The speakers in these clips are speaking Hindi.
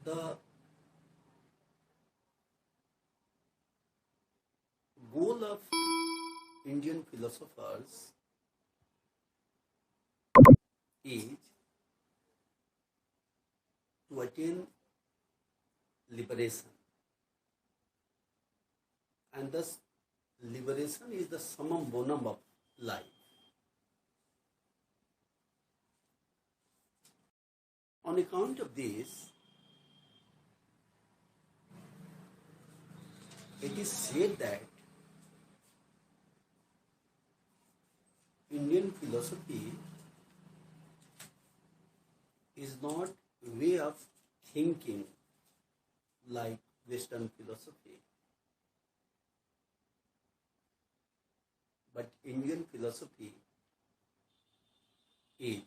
The goal of Indian philosophers is to attain liberation, and thus liberation is the summum bonum of life. On account of this, it is said that Indian philosophy is not a way of thinking like Western philosophy, but Indian philosophy is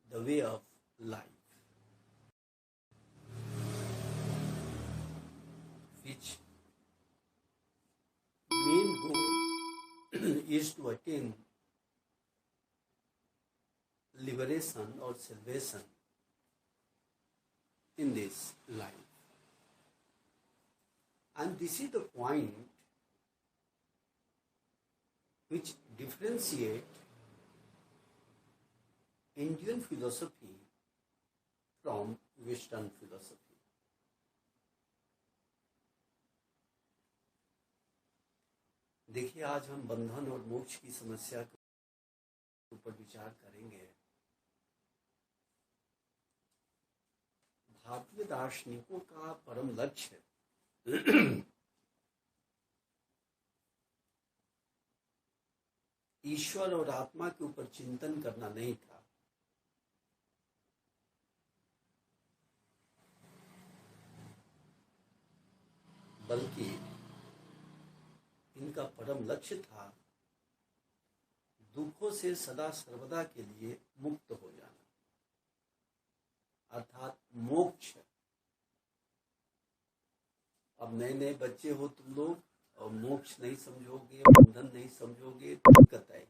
the way of life, which main goal is to attain liberation or salvation in this life. And this is the point which differentiate Indian philosophy from Western philosophy. देखिए, आज हम बंधन और मोक्ष की समस्या के ऊपर विचार करेंगे। भारतीय दार्शनिकों का परम लक्ष्य ईश्वर और आत्मा के ऊपर चिंतन करना नहीं था, बल्कि इनका परम लक्ष्य था दुखों से सदा सर्वदा के लिए मुक्त हो जाना, अर्थात मोक्ष। अब नए नए बच्चे हो तुम लोग और मोक्ष नहीं समझोगे, बंधन नहीं समझोगे, दिक्कत है।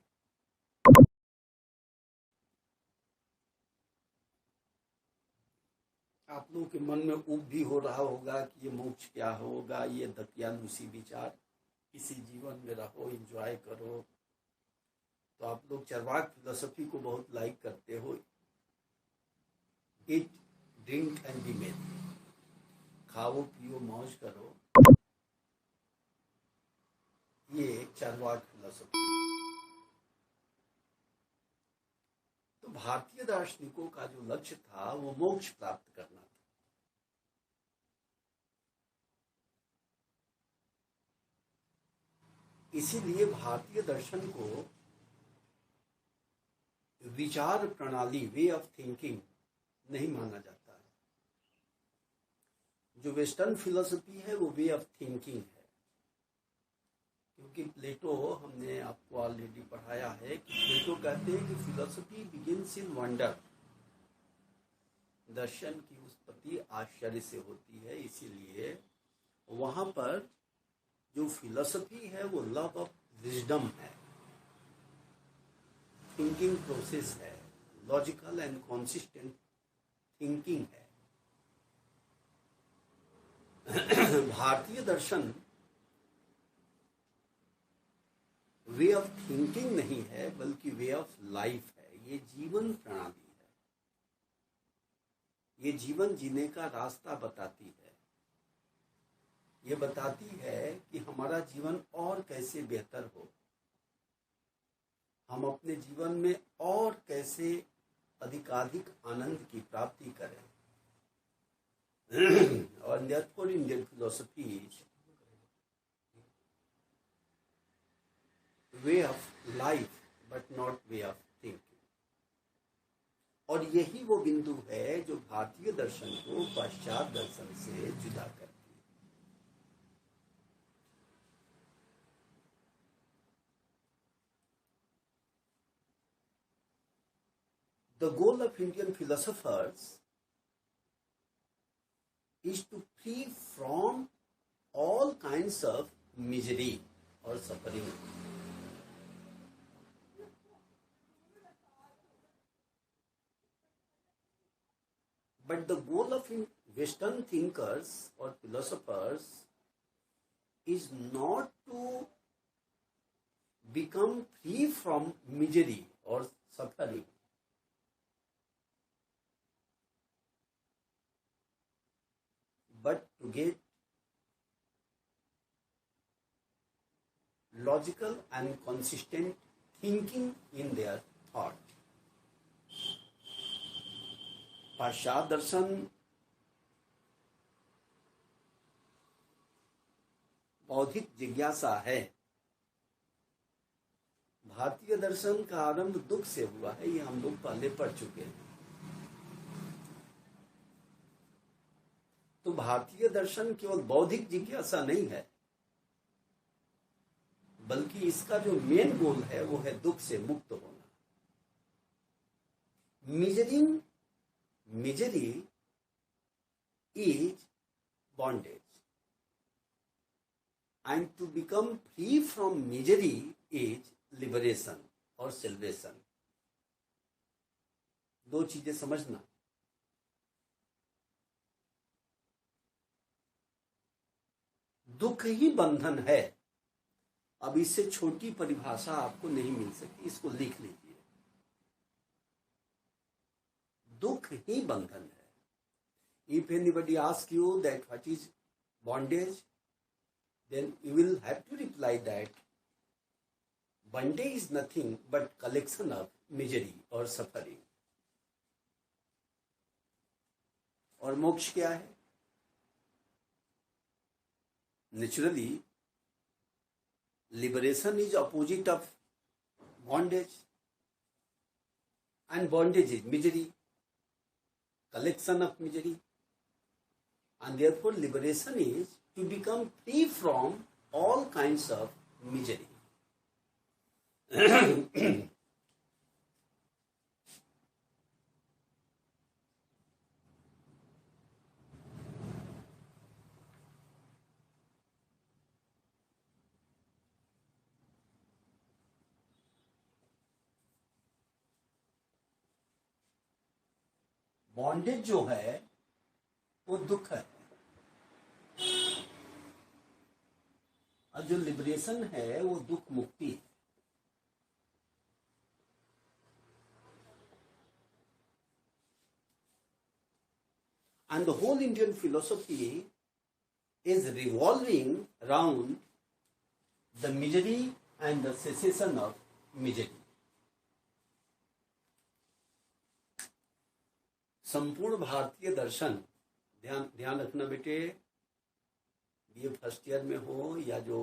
आप लोगों के मन में ऊब भी हो रहा होगा कि ये मोक्ष क्या होगा, ये दकियानुसी विचार, किसी जीवन में रहो, एंजॉय करो। तो आप लोग चरवाक फिलोसफी को बहुत लाइक करते हो। ईट ड्रिंक एंड बी मेरी, खाओ पियो मौज करो, ये चरवाक फिलोसफी। तो भारतीय दार्शनिकों का जो लक्ष्य था वो मोक्ष प्राप्त करना था। इसीलिए भारतीय दर्शन को विचार प्रणाली, वे ऑफ थिंकिंग नहीं माना जाता है। जो वेस्टर्न फिलोसफी है वो वे ऑफ थिंकिंग है, क्योंकि प्लेटो, हमने आपको ऑलरेडी पढ़ाया है कि प्लेटो कहते हैं कि फिलोसफी बिगिंस इन वंडर, दर्शन की उत्पत्ति आश्चर्य से होती है। इसीलिए वहां पर जो फिलोसफी है वो लव ऑफ विजडम है, थिंकिंग प्रोसेस है, लॉजिकल एंड कॉन्सिस्टेंट थिंकिंग है। भारतीय दर्शन वे ऑफ थिंकिंग नहीं है, बल्कि वे ऑफ लाइफ है। ये जीवन प्रणाली है, ये जीवन जीने का रास्ता बताती है। ये बताती है कि हमारा जीवन और कैसे बेहतर हो, हम अपने जीवन में और कैसे अधिकाधिक आनंद की प्राप्ति करें। और therefore Indian philosophy is way of life but not way of thinking। और यही वो बिंदु है जो भारतीय दर्शन को पाश्चात्य दर्शन से जुदा करती है। The goal of Indian philosophers is to free from all kinds of misery or suffering। But the goal of Western thinkers or philosophers is not to become free from misery or suffering, but to get logical and consistent thinking in their thought. पाश्चात्य दर्शन बौद्धिक जिज्ञासा है, भारतीय दर्शन का आरंभ दुख से हुआ है, ये हम लोग पहले पढ़ चुके हैं। तो भारतीय दर्शन केवल बौद्धिक जिज्ञासा नहीं है, बल्कि इसका जो मेन गोल है वो है दुख से मुक्त होना। Misery is bondage, and to become free from misery is liberation और सेल्वेशन। दो चीजें समझना। दुख ही बंधन है। अब इससे छोटी परिभाषा आपको नहीं मिल सकती, इसको लिख लीजिए। दुख ही बंधन है। If anybody asks you that what is bondage, then you will have to reply that bondage is nothing but collection of misery or suffering. और मोक्ष क्या है? Naturally, liberation is opposite of bondage, and bondage is misery, collection of misery, and therefore liberation is to become free from all kinds of misery. Bondage जो है वो दुख है, और जो लिबरेशन है वो दुख मुक्ति है। And the whole Indian philosophy is revolving around the misery and the cessation of misery. संपूर्ण भारतीय दर्शन, ध्यान रखना बेटे, बीए फर्स्ट ईयर में हो या जो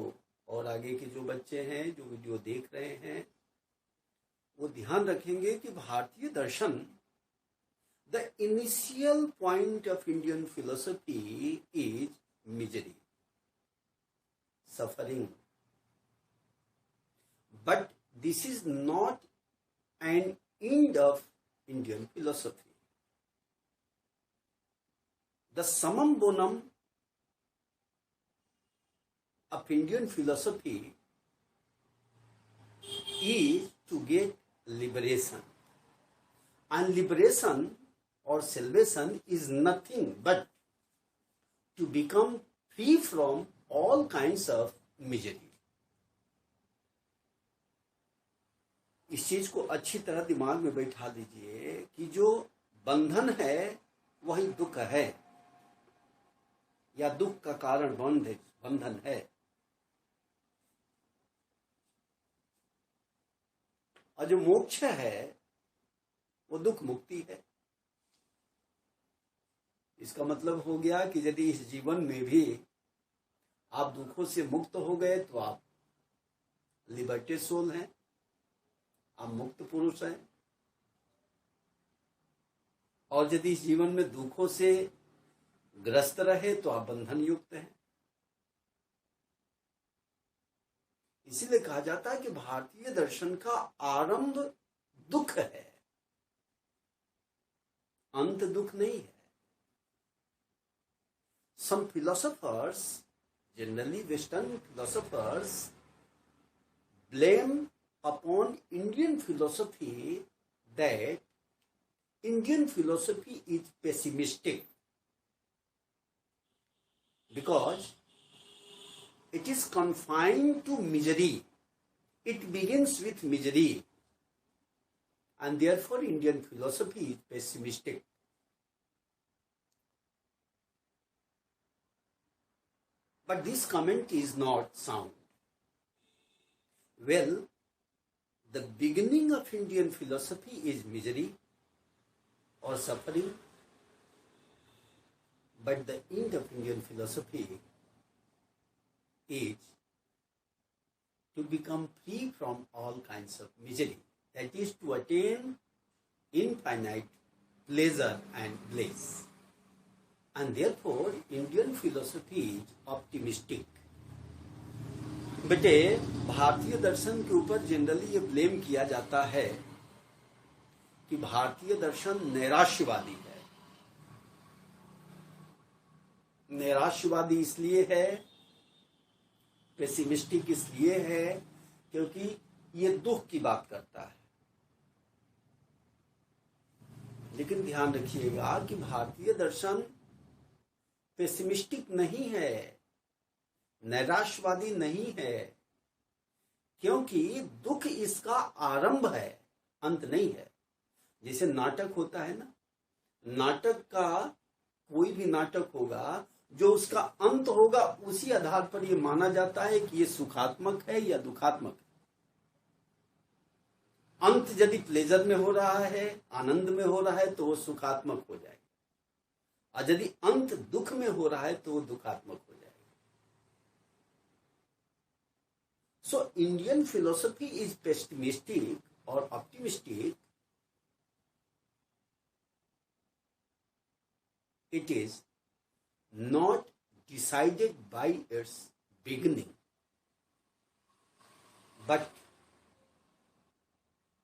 और आगे के जो बच्चे हैं जो वीडियो देख रहे हैं, वो ध्यान रखेंगे कि भारतीय दर्शन, the initial point of Indian philosophy is misery, suffering, but this is not an end of Indian philosophy. The summum bonum of Indian philosophy is to get liberation, and liberation or salvation is nothing but to become free from all kinds of misery. इस चीज को अच्छी तरह दिमाग में बैठा लीजिए कि जो बंधन है वही दुख है, या दुख का कारण बंधन है। और जो मोक्ष है वो दुख मुक्ति है। इसका मतलब हो गया कि यदि इस जीवन में भी आप दुखों से मुक्त हो गए तो आप लिबर्टेड सोल हैं, आप मुक्त पुरुष हैं। और यदि इस जीवन में दुखों से ग्रस्त रहे तो आप बंधन युक्त हैं। इसीलिए कहा जाता है कि भारतीय दर्शन का आरंभ दुख है, अंत दुख नहीं है। Some philosophers, generally Western philosophers, blame upon Indian philosophy that Indian philosophy is pessimistic because it is confined to misery. It begins with misery, and therefore Indian philosophy is pessimistic. But this comment is not sound. Well, the beginning of Indian philosophy is misery or suffering, but the end of Indian philosophy is to become free from all kinds of misery. That is to attain infinite pleasure and bliss. And therefore, Indian philosophy is optimistic. बेटे, भारतीय दर्शन के ऊपर जनरली ये ब्लेम किया जाता है कि भारतीय दर्शन नैराश्यवादी है। नैराश्यवादी इसलिए है, पेसिमिस्टिक इसलिए है क्योंकि ये दुख की बात करता है। लेकिन ध्यान रखिएगा कि भारतीय दर्शन पेसिमिस्टिक नहीं है, नैराश्यवादी नहीं है, क्योंकि दुख इसका आरंभ है, अंत नहीं है। जैसे नाटक होता है ना, नाटक का कोई भी नाटक होगा, जो उसका अंत होगा उसी आधार पर यह माना जाता है कि यह सुखात्मक है या दुखात्मक है। अंत यदि प्लेजर में हो रहा है, आनंद में हो रहा है, तो वो सुखात्मक हो जाएगा, और यदि अंत दुख में हो रहा है तो वो दुखात्मक हो जाएगा। So Indian philosophy is pessimistic or optimistic. It is not decided by its beginning, but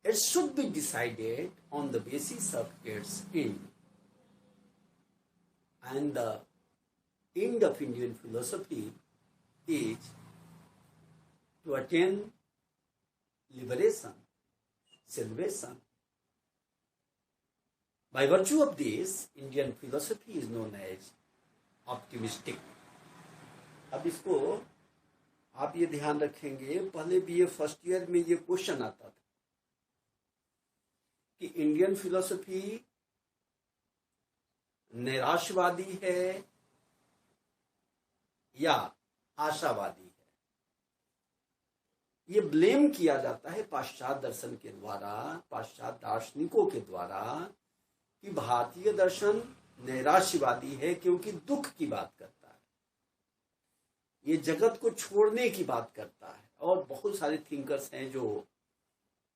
it should be decided on the basis of its end. And the end of Indian philosophy is to attain liberation, salvation. By virtue of this, Indian philosophy is known as optimistic. अब इसको आप ये ध्यान रखेंगे, पहले बीए फर्स्ट ईयर में ये क्वेश्चन आता था कि इंडियन फिलॉसफी निराशवादी है या आशावादी है। ये ब्लेम किया जाता है पाश्चात्य दर्शन के द्वारा, पाश्चात्य दार्शनिकों के द्वारा, कि भारतीय दर्शन नैराश्यवादी है क्योंकि दुख की बात करता है, ये जगत को छोड़ने की बात करता है। और बहुत सारे थिंकर्स हैं जो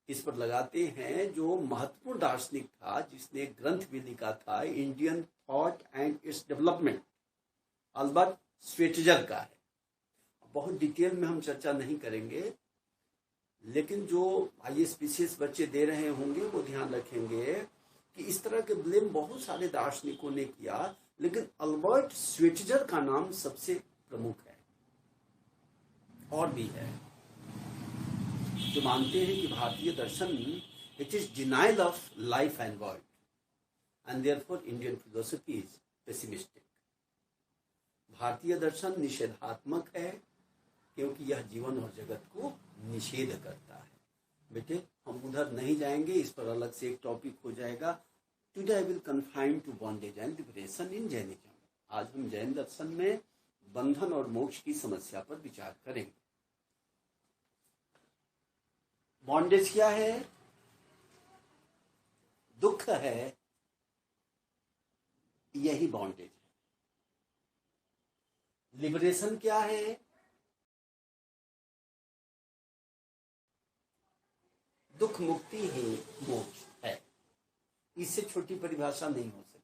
इस पर लगाते हैं। जो महत्वपूर्ण दार्शनिक था जिसने ग्रंथ भी लिखा था, Indian thought and its development, Albert Schweitzer का है। बहुत डिटेल में हम चर्चा नहीं करेंगे, लेकिन जो ISPCS बच्चे दे रहे होंगे वो ध्यान रखेंगे कि इस तरह के ब्लेम बहुत सारे दार्शनिकों ने किया, लेकिन अल्बर्ट श्वेटजर का नाम सबसे प्रमुख है। और भी है जो मानते हैं कि भारतीय दर्शन it is denial of life and world, and therefore Indian philosophy is pessimistic. भारतीय दर्शन निषेधात्मक है क्योंकि यह जीवन और जगत को निषेध करता है। बेटे, हम उधर नहीं जाएंगे, इस पर अलग से एक टॉपिक हो जाएगा। Today I will confine to bondage and liberation in Jainism. आज हम जैन दर्शन में बंधन और मोक्ष की समस्या पर विचार करेंगे। बॉन्डेज क्या है? दुख है, यही बॉन्डेज है। लिबरेशन क्या है? दुख मुक्ति ही मोक्ष है। इससे छोटी परिभाषा नहीं हो सकती।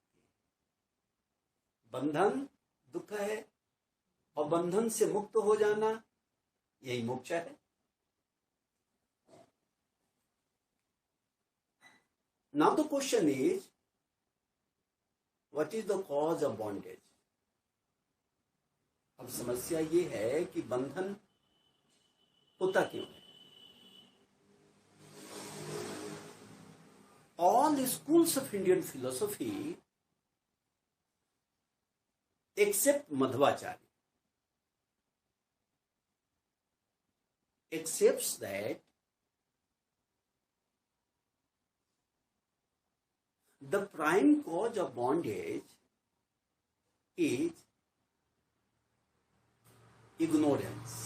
बंधन दुख है और बंधन से मुक्त हो जाना, यही मोक्ष है। Now the question is, what is the cause of bondage? अब समस्या ये है कि बंधन होता क्यों है? all schools of Indian philosophy except Madhvacharya accepts that the prime cause of bondage is ignorance.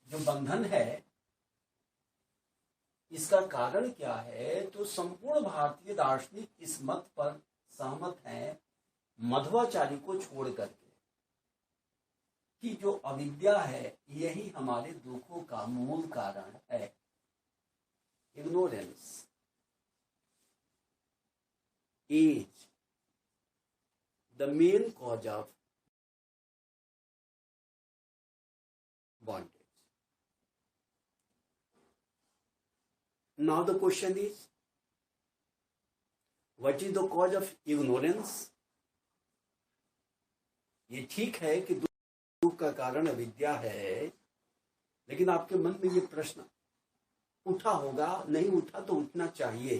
जो बंधन है इसका कारण क्या है, तो संपूर्ण भारतीय दार्शनिक इस मत पर सहमत हैं मध्वाचार्य को छोड़ करके कि जो अविद्या है यही हमारे दुखों का मूल कारण है। Ignorance is the main cause of bondage. Now the question is, what is the cause of ignorance? ये ठीक है कि दुख का कारण अविद्या है, लेकिन आपके मन में ये प्रश्न उठा होगा, नहीं उठा तो उठना चाहिए,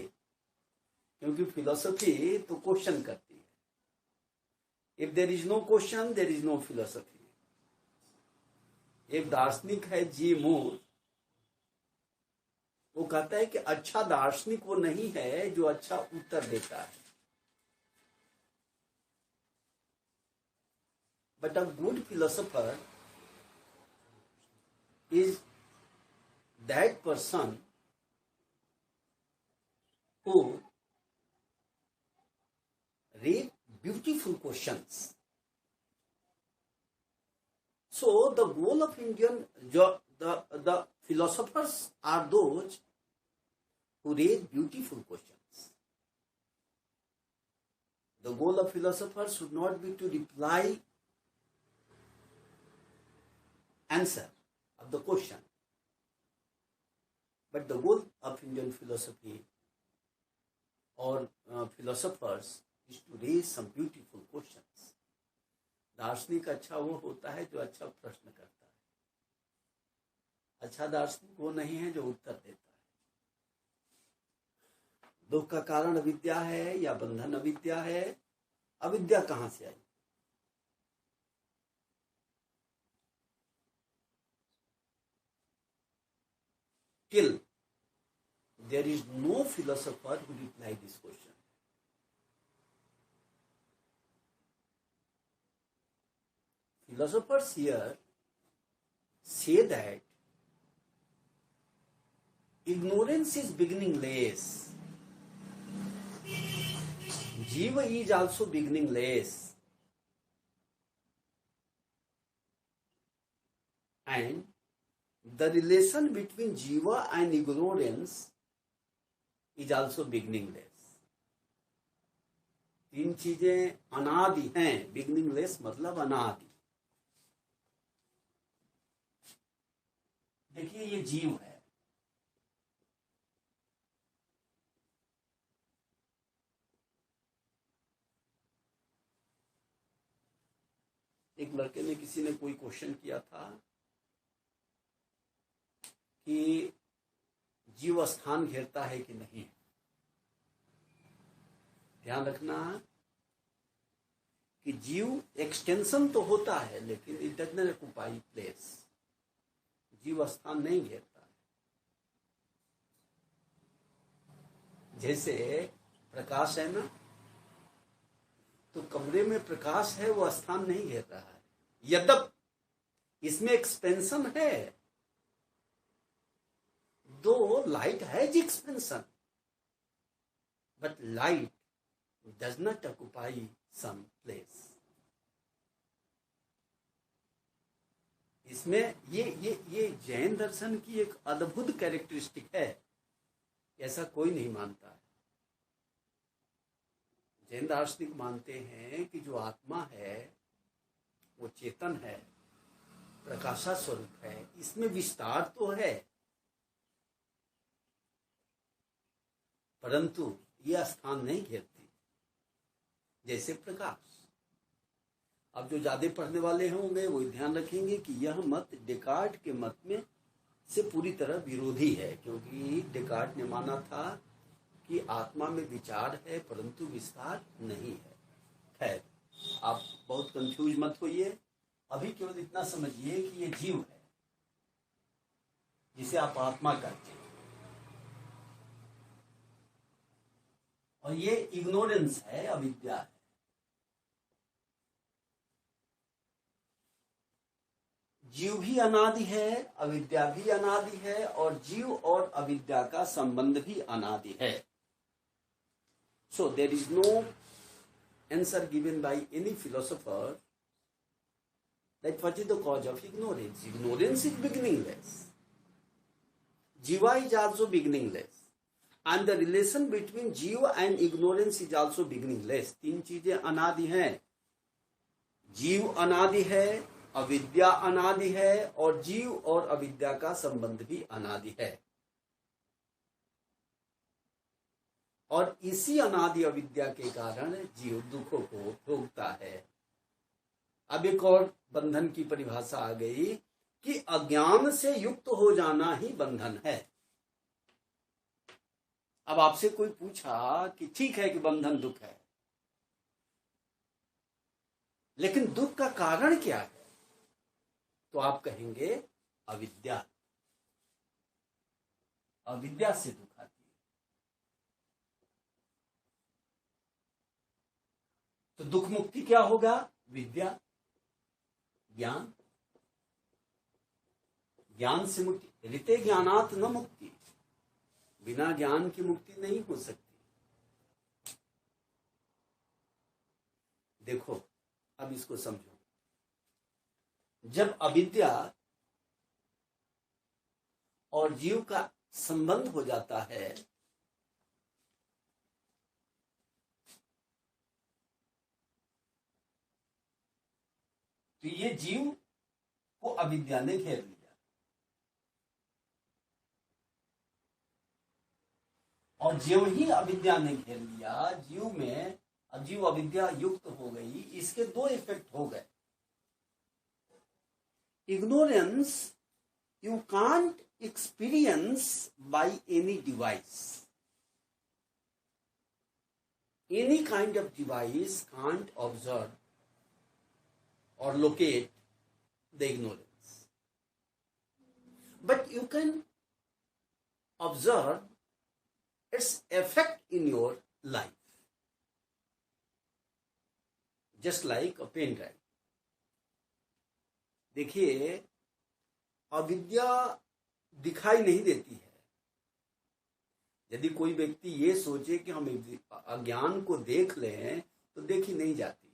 क्योंकि फिलॉसफी तो क्वेश्चन करती है। If there is no question there is no philosophy. एक दार्शनिक है जी मूर, वो कहता है कि अच्छा दार्शनिक वो नहीं है जो अच्छा उत्तर देता है, but a good philosopher is that person who read beautiful questions. So the goal of the philosophers are those who raise beautiful questions. The goal of philosophers should not be to reply answer of the question, but the goal of Indian philosophy or philosophers is to raise some beautiful questions. दार्शनिक अच्छा वो होता है जो अच्छा प्रश्न करता है, अच्छा दार्शनिक वो नहीं है जो उत्तर देता है। दुख का कारण अविद्या है या बंधन अविद्या है? अविद्या कहां से आई? Till there is no philosopher who reply this question. Philosophers here say that ignorance is beginningless. Jiva is also beginningless. And the relation between Jiva and ignorance is also beginningless. तीन चीजें अनादि हैं। बिगिनिंगलेस मतलब अनादि। देखिए ये जीव है, एक लड़के ने किसी ने कोई क्वेश्चन किया था कि जीव स्थान घेरता है कि नहीं। ध्यान रखना कि जीव एक्सटेंशन तो होता है लेकिन it does not occupy place. जीव स्थान नहीं घेरता है। जैसे प्रकाश है ना, तो कमरे में प्रकाश है, वो स्थान नहीं घेर रहा है। यद्यपि इसमें एक्सपेंशन है, दो light has expansion, but light does not occupy some place. इसमें ये जैन दर्शन की एक अद्भुत कैरेक्टरिस्टिक है, ऐसा कोई नहीं मानता है। जैन दार्शनिक मानते हैं कि जो आत्मा है वो चेतन है, प्रकाशा स्वरूप है, इसमें विस्तार तो है परंतु यह स्थान नहीं घेरती। जैसे प्रकाश, अब जो ज्यादा पढ़ने वाले होंगे वो ध्यान रखेंगे कि यह मत डेकार्ट के मत में से पूरी तरह विरोधी है, क्योंकि डेकार्ट ने माना था कि आत्मा में विचार है परंतु विस्तार नहीं है। खैर, आप बहुत कंफ्यूज मत होइए, अभी केवल इतना समझिए कि ये जीव है जिसे आप आत्मा कहते हैं, और ये इग्नोरेंस है, अविद्या है। जीव भी अनादि है, अविद्या भी अनादि है, और जीव और अविद्या का संबंध भी अनादि है। So there is no answer given by any philosopher that what is the cause of ignorance. Ignorance is beginningless. Jiva is also beginningless. And the relation between Jiva and ignorance is also beginningless. तीन चीजें अनादि हैं। जीव अनादि है, अविद्या अनादि है, और जीव और अविद्या का संबंध भी अनादि है। और इसी अनादि अविद्या के कारण जीव दुखों को भोगता है। अब एक और बंधन की परिभाषा आ गई कि अज्ञान से युक्त हो जाना ही बंधन है। अब आपसे कोई पूछा कि ठीक है कि बंधन दुख है, लेकिन दुख का कारण क्या है, तो आप कहेंगे अविद्या। अविद्या से दुख आती है। तो दुख मुक्ति क्या होगा? विद्या, ज्ञान। ज्ञान से मुक्ति, ऋते ज्ञानात् न मुक्ति, बिना ज्ञान की मुक्ति नहीं हो सकती। देखो, अब इसको समझो। जब अविद्या और जीव का संबंध हो जाता है, तो ये जीव को अविद्या ने घेर लिया, और जीव ही अविद्या ने घेर लिया। जीव में, अब जीव अविद्या युक्त हो गई, इसके दो इफेक्ट हो गए। Ignorance you can't experience by any device. Any kind of device can't observe or locate the ignorance. But you can observe its effect in your life. Just like a pen drive. देखिए, अविद्या दिखाई नहीं देती है। यदि कोई व्यक्ति ये सोचे कि हम अज्ञान को देख लें तो देखी नहीं जाती,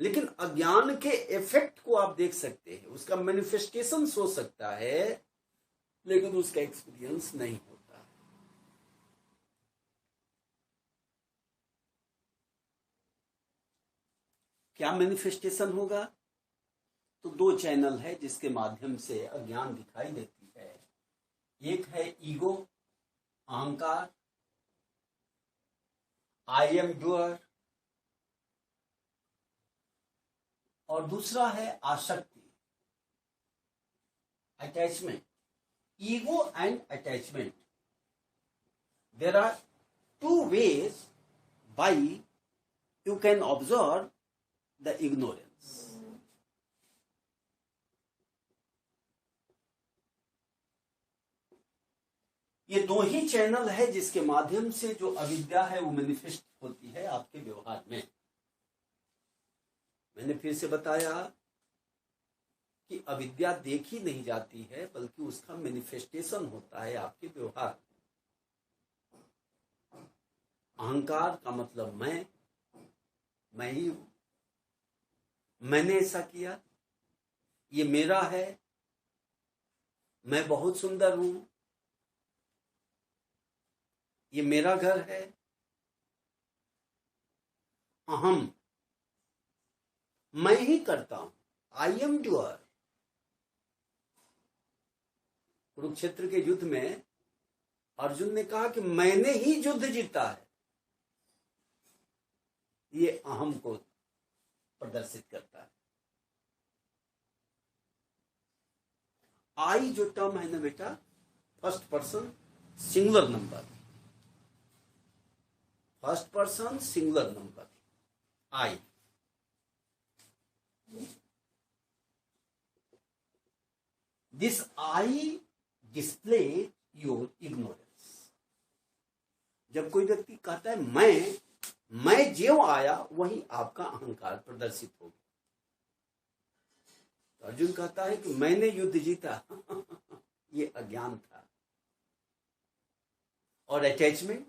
लेकिन अज्ञान के इफेक्ट को आप देख सकते हैं, उसका मैनिफेस्टेशन हो सकता है, लेकिन उसका एक्सपीरियंस नहीं होता। क्या मैनिफेस्टेशन होगा? तो दो चैनल है जिसके माध्यम से अज्ञान दिखाई देती है। एक है ईगो, अहंकार, आई एम डूअर, और दूसरा है आसक्ति, attachment. Ego and attachment, there are two ways by you can observe the ignorance. ये दो ही चैनल है जिसके माध्यम से जो अविद्या है वो मैनिफेस्ट होती है आपके व्यवहार में। मैंने फिर से बताया कि अविद्या देखी नहीं जाती है, बल्कि उसका मैनिफेस्टेशन होता है आपके व्यवहार। अहंकार का मतलब मैं ही हूं, मैंने ऐसा किया, ये मेरा है, मैं बहुत सुंदर हूं, ये मेरा घर है। अहम, मैं ही करता हूं, आई एम डूअर। कुरुक्षेत्र के युद्ध में अर्जुन ने कहा कि मैंने ही युद्ध जीता है। ये अहम को प्रदर्शित करता है। आई जो टर्म है ना बेटा, first person singular number, first person singular number I. This I display your ignorance. जब कोई व्यक्ति कहता है मैं ज्यों आया वही आपका अहंकार प्रदर्शित हो गया। तो अर्जुन कहता है कि मैंने युद्ध जीता ये अज्ञान था। और अटैचमेंट,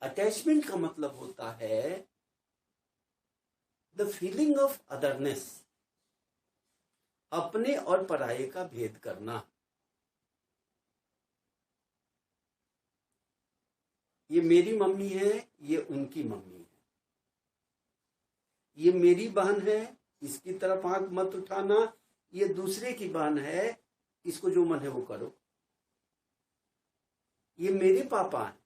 अटैचमेंट का मतलब होता है द फीलिंग ऑफ अदरनेस, अपने और पराये का भेद करना। ये मेरी मम्मी है, ये उनकी मम्मी है, ये मेरी बहन है, इसकी तरफ आंख मत उठाना, ये दूसरे की बहन है, इसको जो मन है वो करो। ये मेरे पापा हैं,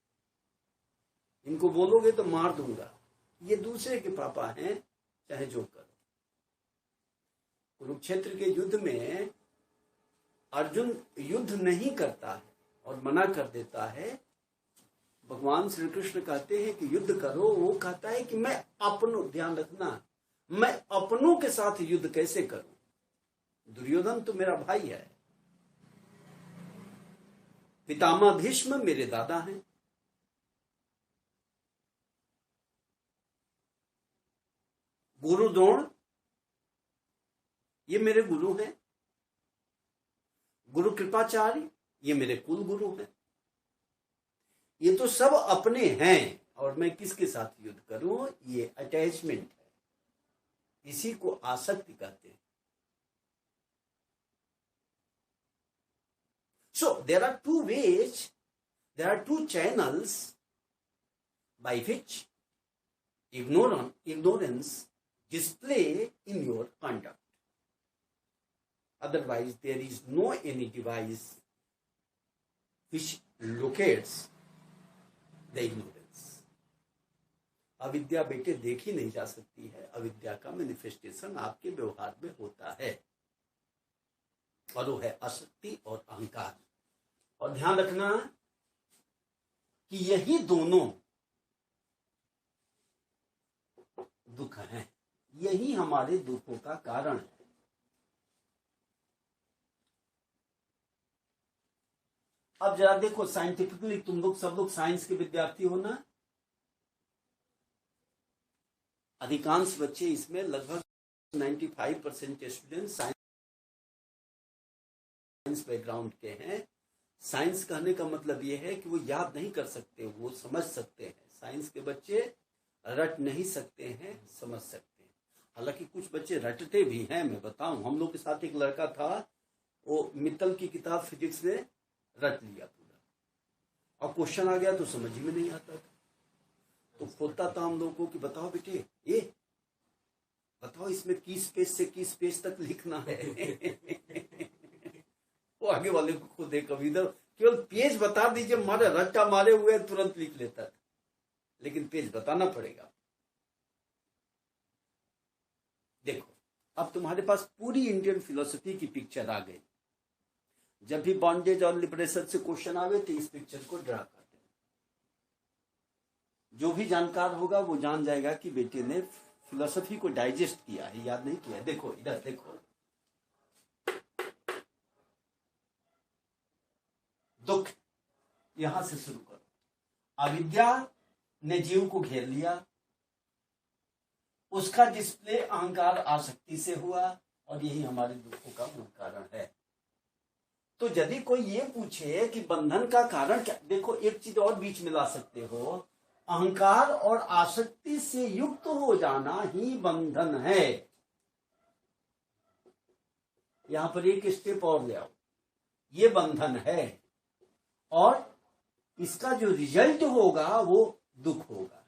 इनको बोलोगे तो मार दूंगा, ये दूसरे के पापा हैं, चाहे जो करो। कुरुक्षेत्र के युद्ध में अर्जुन युद्ध नहीं करता है और मना कर देता है। भगवान श्री कृष्ण कहते हैं कि युद्ध करो, वो कहता है कि मैं अपनों, ध्यान रखना, मैं अपनों के साथ युद्ध कैसे करूं? दुर्योधन तो मेरा भाई है, पितामह भीष्म मेरे दादा हैं, गुरु द्रोण ये मेरे गुरु हैं, गुरु कृपाचार्य ये मेरे कुल गुरु हैं। ये तो सब अपने हैं और मैं किसके साथ युद्ध करूं? ये अटैचमेंट है, इसी को आसक्ति कहते हैं। So there are two ways, there are two channels by which ignorance display in your conduct. Otherwise, there is no any device which locates the ignorance. अविद्या बेटे देखी नहीं जा सकती है, अविद्या का मैनिफेस्टेशन आपके व्यवहार में होता है और वो है आसक्ति और अहंकार। और ध्यान रखना कि यही दोनों दुख हैं, यही हमारे दुखों का कारण है। अब जरा देखो साइंटिफिकली, तुम लोग सब लोग साइंस के विद्यार्थी हो ना, अधिकांश बच्चे इसमें लगभग 95% स्टूडेंट साइंस बैकग्राउंड के हैं। साइंस कहने का मतलब यह है कि वो याद नहीं कर सकते, वो समझ सकते हैं। साइंस के बच्चे रट नहीं सकते हैं, समझ सकते हैं। हालांकि कुछ बच्चे रटते भी हैं। मैं बताऊं, हम लोग के साथ एक लड़का था, वो मित्तल की किताब फिजिक्स में रट लिया पूरा, और क्वेश्चन आ गया तो समझ ही में नहीं आता था। तो खोलता था हम लोगों को कि बताओ बेटे, ये बताओ इसमें किस पेज से किस पेज तक लिखना है। वो आगे वाले को खुद एक इधर केवल पेज बता दीजिए, मारे रट्टा मारे हुए तुरंत लिख लेता था, लेकिन पेज बताना पड़ेगा। देखो, अब तुम्हारे पास पूरी इंडियन फिलोसफी की पिक्चर आ गई। जब भी बॉन्डेज और लिबरेशन से क्वेश्चन आवे तो इस पिक्चर को ड्रा कर दे। जो भी जानकार होगा वो जान जाएगा कि बेटे ने फिलोसफी को डाइजेस्ट किया है, याद नहीं किया। देखो इधर देखो, दुख यहां से शुरू करो। अविद्या ने जीव को घेर लिया, उसका डिस्प्ले अहंकार आसक्ति से हुआ, और यही हमारे दुखों का मूल कारण है। तो यदि कोई ये पूछे कि बंधन का कारण क्या, देखो एक चीज और बीच में ला सकते हो, अहंकार और आसक्ति से युक्त हो जाना ही बंधन है। यहां पर एक स्टेप और ले आओ, ये बंधन है और इसका जो रिजल्ट होगा वो दुख होगा।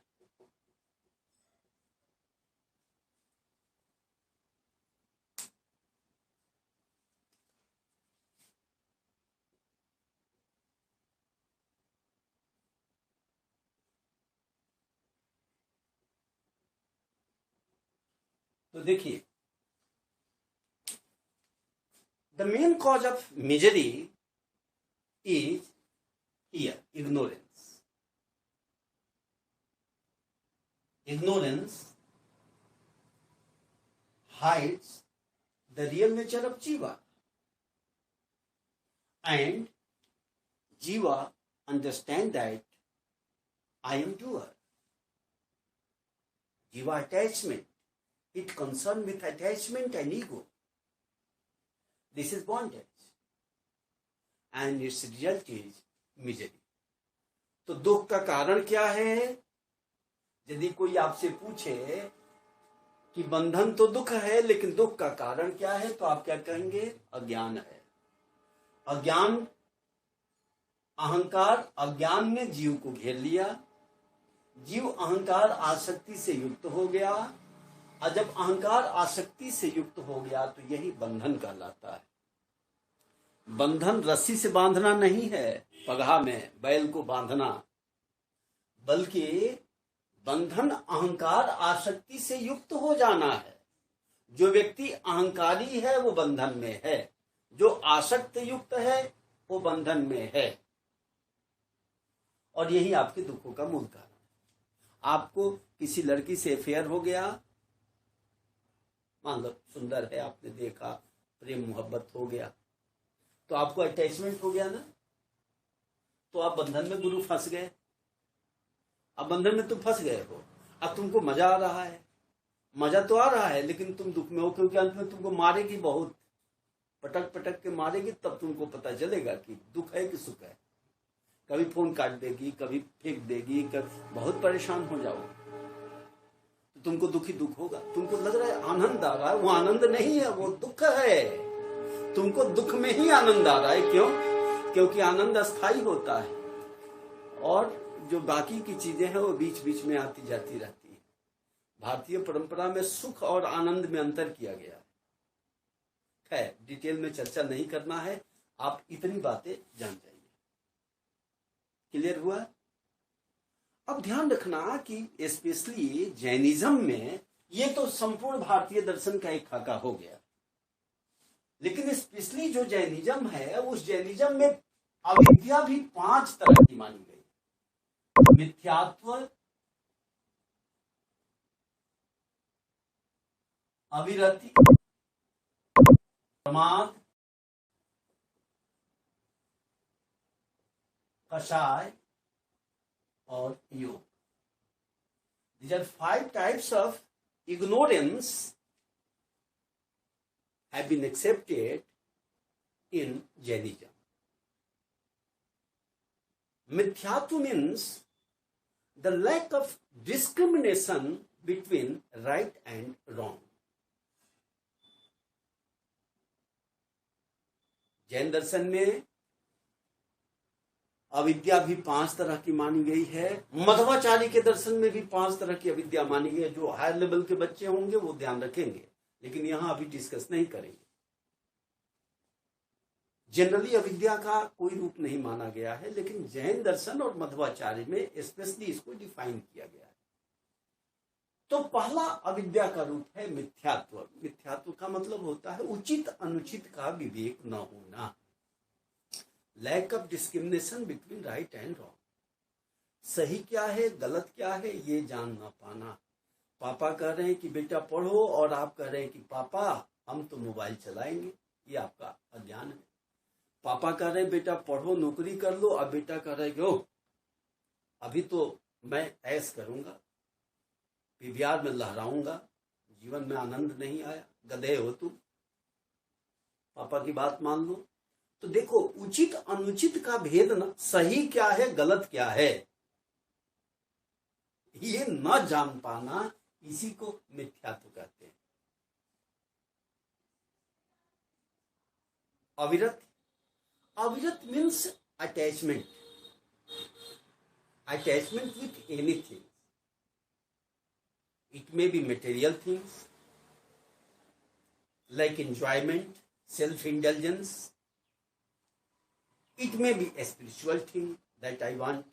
तो देखिए, the main cause of misery is here ignorance. Ignorance hides the real nature of Jiva, and Jiva understand that I am doer. Jiva attachment, it concerned with attachment and ego. This is bondage, and its result is misery. तो दुख का कारण क्या है? यदि कोई आपसे पूछे कि बंधन तो दुख है, लेकिन दुख का कारण क्या है, तो आप क्या कहेंगे? अज्ञान है। अज्ञान, अहंकार, अज्ञान ने जीव को घेर लिया। जीव अहंकार आसक्ति से युक्त हो गया, और जब अहंकार आसक्ति से युक्त हो गया तो यही बंधन कहलाता है। बंधन रस्सी से बांधना नहीं है, पगहा में बैल को बांधना, बल्कि बंधन अहंकार आसक्ति से युक्त हो जाना है। जो व्यक्ति अहंकारी है वो बंधन में है, जो आसक्त युक्त है वो बंधन में है, और यही आपके दुखों का मूल कारण है। आपको किसी लड़की से अफेयर हो गया, मान लो सुंदर है, आपने देखा, प्रेम मोहब्बत हो गया, तो आपको अटैचमेंट हो गया ना, तो आप बंधन में गुरु फंस गए। अब बंधन में तुम फंस गए हो, अब तुमको मजा आ रहा है, मजा तो आ रहा है, लेकिन तुम दुख में हो, क्योंकि अंत में तुमको मारेगी, बहुत पटक पटक के मारेगी, तब तुमको पता चलेगा कि दुख है कि सुख है। कभी फोन काट देगी, कभी फेंक देगी, कभी बहुत परेशान हो जाओ, तो तुमको दुखी दुख होगा। तुमको लग रहा है आनंद आ रहा है, वो आनंद नहीं है, वो दुख है। तुमको दुख में ही आनंद आ रहा है। क्यों? क्योंकि आनंद अस्थाई होता है, और जो बाकी की चीजें हैं वो बीच बीच में आती जाती रहती है। भारतीय परंपरा में सुख और आनंद में अंतर किया गया है। डिटेल में चर्चा नहीं करना है, आप इतनी बातें जान जाइए। क्लियर हुआ? अब ध्यान रखना कि स्पेशली जैनिज्म में, ये तो संपूर्ण भारतीय दर्शन का एक खाका हो गया, लेकिन स्पेशली जो जैनिज्म है, उस जैनिज्म में अविद्या भी 5 तरह की मानी गई। मिथ्यात्व, अविरति, प्रमाद, कषाय और योग। These are 5 types of ignorance have been accepted in Jainism. Mithyatva means the lack of discrimination between right and wrong. Jain दर्शन में अविद्या भी 5 तरह की मानी गई है। मध्वाचार्य के दर्शन में भी 5 तरह की अविद्या मानी गई है। जो हायर लेवल के बच्चे होंगे वो ध्यान रखेंगे, लेकिन यहां अभी डिस्कस नहीं करेंगे। जनरली अविद्या का कोई रूप नहीं माना गया है, लेकिन जैन दर्शन और मध्वाचार्य में स्पेशली इसको डिफाइन किया गया है। तो पहला अविद्या का रूप है मिथ्यात्व। मिथ्यात्व का मतलब होता है उचित अनुचित का विवेक न होना, lack of discrimination between right and wrong. सही क्या है, गलत क्या है, ये जान ना पाना। पापा कह रहे हैं कि बेटा पढ़ो, और आप कह रहे हैं कि पापा हम तो मोबाइल चलाएंगे, ये आपका अज्ञान है। पापा कह रहे हैं बेटा पढ़ो, नौकरी कर लो, अब बेटा कह रहे हो अभी तो मैं ऐश करूंगा, पीवीआर में लहराऊंगा, जीवन में आनंद नहीं आया, गधे हो तुम, पापा की बात मान लो। तो देखो, उचित अनुचित का भेद न, सही क्या है गलत क्या है, ये न जान पाना, इसी को मिथ्यात्व कहते हैं। अविरत, अविरत means attachment, attachment with anything. It may be material things like enjoyment, self-indulgence. It may be a spiritual thing that I want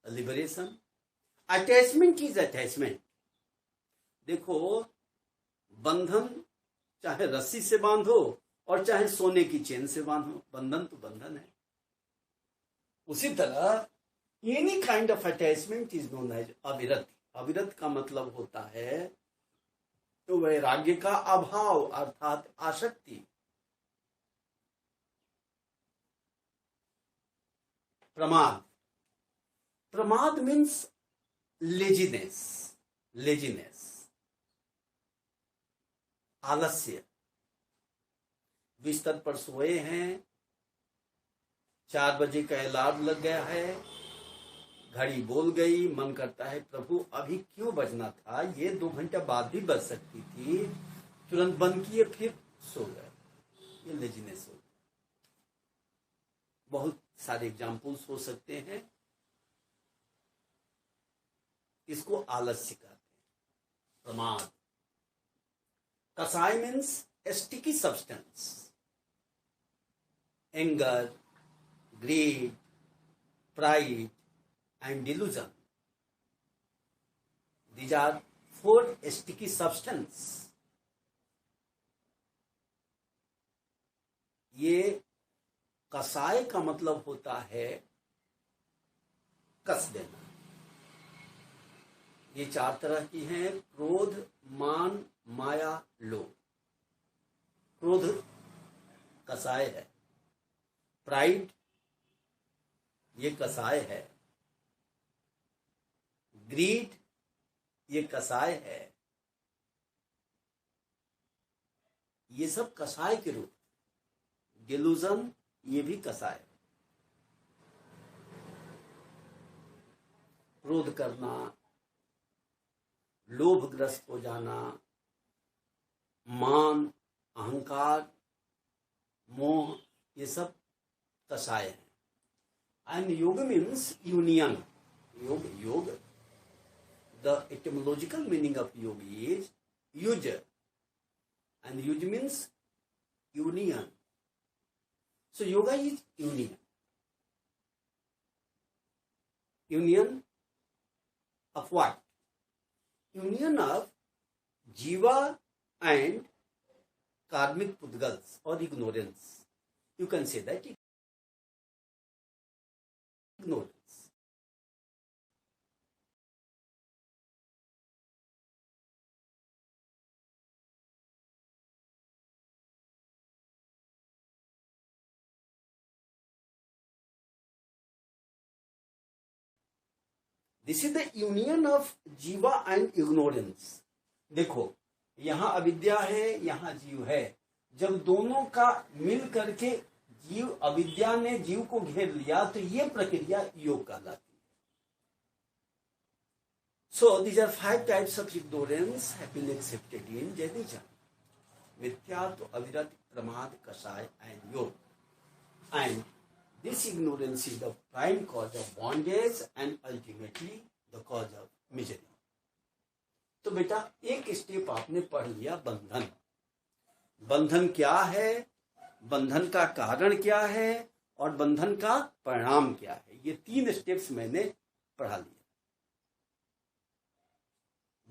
a liberation. Attachment is attachment. देखो, बंधन चाहे रस्सी से बांधो और चाहे सोने की चेन से बांधो, बंधन तो बंधन है। उसी तरह any kind of attachment is known as अविरत। अविरत का मतलब होता है तो वैराग्य का अभाव अर्थात आसक्ति। प्रमाद, प्रमाद मीन्स लेजीनेस, लेजीनेस, आलस्य। बिस्तर पर सोए हैं, 4 बजे का अलार्म लग गया है, घड़ी बोल गई, मन करता है प्रभु अभी क्यों बजना था, ये 2 घंटा बाद भी बज सकती थी, तुरंत बंद किए फिर सो गए, ये लेजीनेस हो। बहुत सारे एग्जाम्पल्स हो सकते हैं। इसको आलस्य कहते हैं, प्रमाद। कसाय means sticky substance, anger, greed, pride and delusion. These are 4 sticky substance. ये कसाय का मतलब होता है कस देना। ये 4 तरह की हैं, क्रोध, मान, माया, लोभ। क्रोध कसाय है, प्राइड ये कसाय है, ग्रीड ये कसाय है, ये सब कसाय के रूप। डिलूजन ये भी कसाय। क्रोध करना, लोभग्रस्त हो जाना, मान, अहंकार, मोह, ये सब कसाय है। एंड योग मीन्स यूनियन। योग the etymological meaning of yoga is yuj, and yuj means union. So yoga is union. Union of what? Union of jiva and karmic pudgals or ignorance. You can say that ignorance. This is the union of jiva and ignorance. देखो यहां अविद्या है, यहां जीव है। जब दोनों का मिल करके जीव, अविद्या ने जीव को घेर लिया, तो ये प्रक्रिया योग कहलाती है। So these are 5 types of ignorance have been accepted in Jainism. मिथ्या तो अविरत, प्रमाद, कसाय एंड योग। And this ignorance is the prime cause of bondage and ultimately the cause of misery. तो बेटा एक स्टेप आपने पढ़ लिया, बंधन। बंधन क्या है, बंधन का कारण क्या है और बंधन का परिणाम क्या है, ये 3 स्टेप्स मैंने पढ़ा लिया।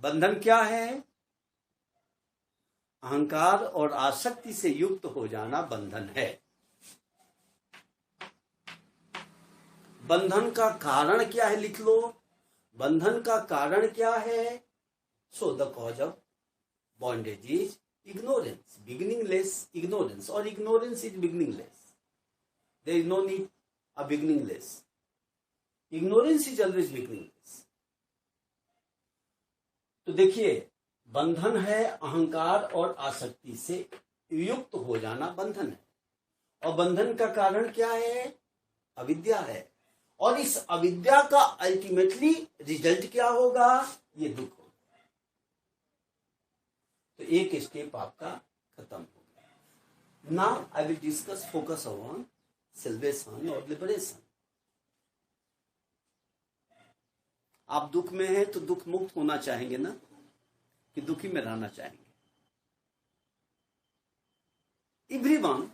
बंधन क्या है? अहंकार और आसक्ति से युक्त हो जाना बंधन है। बंधन का कारण क्या है, लिख लो। बंधन का कारण क्या है? So the cause of bondage is ignorance, beginningless ignorance, or ignorance is beginningless. There is no need a beginningless. Ignorance is always beginningless. तो देखिए, बंधन है अहंकार और आसक्ति से युक्त हो जाना बंधन है। और बंधन का कारण क्या है? अविद्या है। और इस अविद्या का अल्टीमेटली रिजल्ट क्या होगा? ये दुख होगा। तो एक स्टेप आपका खत्म हो गया। Now I will discuss focus on salvation और लिबरेशन। आप दुख में हैं तो दुख मुक्त होना चाहेंगे ना, कि दुखी में रहना चाहेंगे? Everyone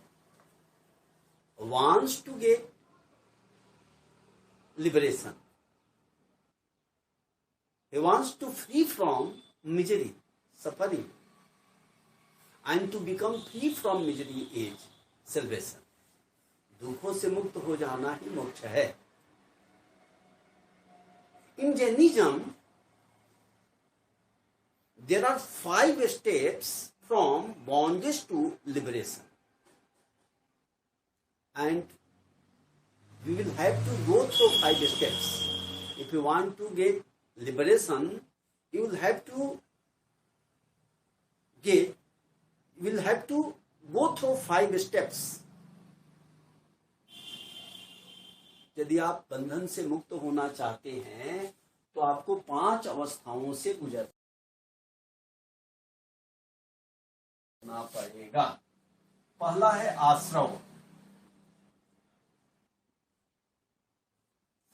wants to get liberation. He wants to free from misery, suffering. And to become free from misery is salvation. दुखों से मुक्त हो जाना ही मोक्ष है। In Jainism there are 5 steps from bondage to liberation, and we will have to go through 5 steps. If you want to get liberation, you will have to go through 5 steps. यदि आप बंधन से मुक्त होना चाहते हैं तो आपको 5 अवस्थाओं से गुजरना पड़ेगा। पहला है आश्रव,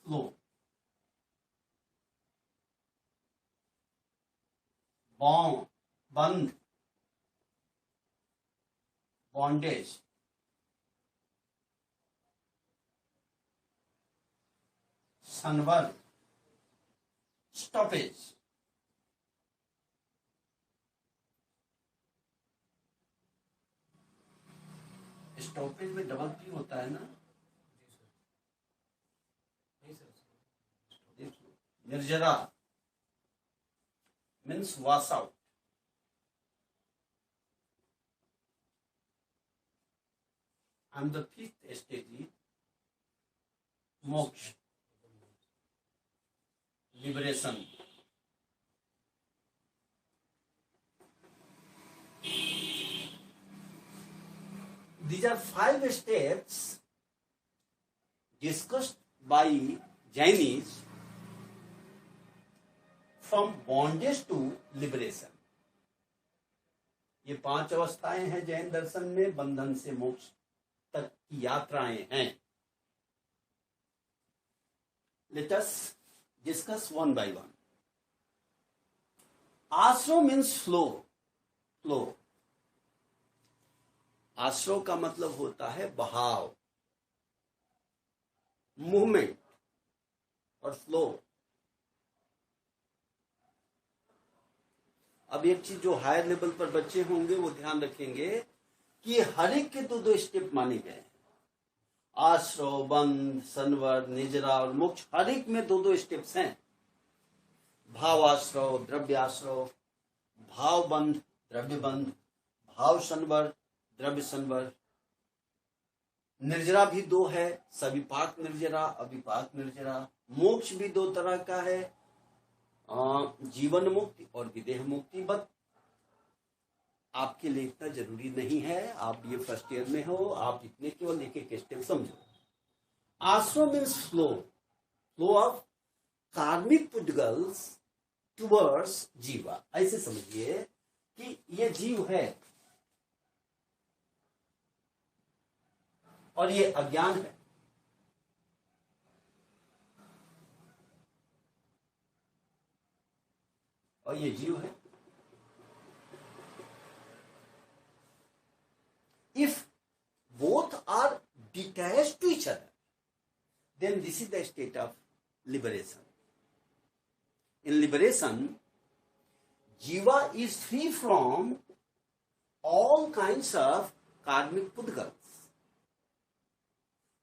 फ्लो, बंध, बॉन्डेज, संवर्ग, स्टॉपेज। स्टॉपेज में डबल पी होता है ना? Nirjara means wash out. And the 5th stage is moksha, liberation. These are 5 steps discussed by Jainis from bondage to liberation. ये 5 अवस्थाएं हैं जैन दर्शन में, बंधन से मोक्ष तक की यात्राएं हैं। Let us discuss one by one. आश्रव means flow. आश्रव का मतलब होता है बहाव, मूवमेंट और फ्लो। अब एक चीज जो हायर लेवल पर बच्चे होंगे वो ध्यान रखेंगे कि हर एक के 2 स्टेप माने गए हैं। आश्रव, बंध, संवर, निजरा और मोक्ष, हर एक में 2 स्टेप्स हैं। भावाश्रव, द्रव्याश्रव, भाव बंध, द्रव्य बंध, भाव संवर, द्रव्य संवर। निर्जरा भी 2 है, सविपाक निर्जरा, अविपाक निर्जरा। मोक्ष भी 2 तरह का है, जीवन मुक्ति और विदेह मुक्ति। बट आपके लिए इतना जरूरी नहीं है, आप ये फर्स्ट ईयर में हो, आप इतने केवल एक स्टेप समझो। आश्रम means flow of karmic pudgalas towards जीवा। ऐसे समझिए कि ये जीव है और ये अज्ञान है। और ये जीव है। If both are detached to each other, then this is the state of liberation. In liberation, Jiva is free from all kinds of karmic pudgals.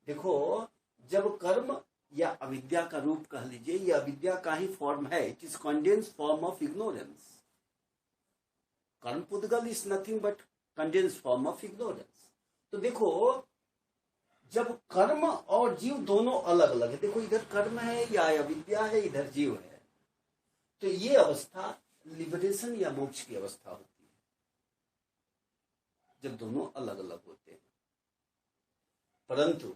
देखो, जब कर्म या अविद्या का रूप कह लीजिए, यह अविद्या का ही फॉर्म है। It is condensed form of ignorance. Karma pudgala is nothing but condensed form of ignorance. तो देखो, जब कर्म और जीव दोनों अलग अलग है, देखो इधर कर्म है या अविद्या है, इधर जीव है, तो ये अवस्था लिबरेशन या मोक्ष की अवस्था होती है, जब दोनों अलग अलग होते हैं। परंतु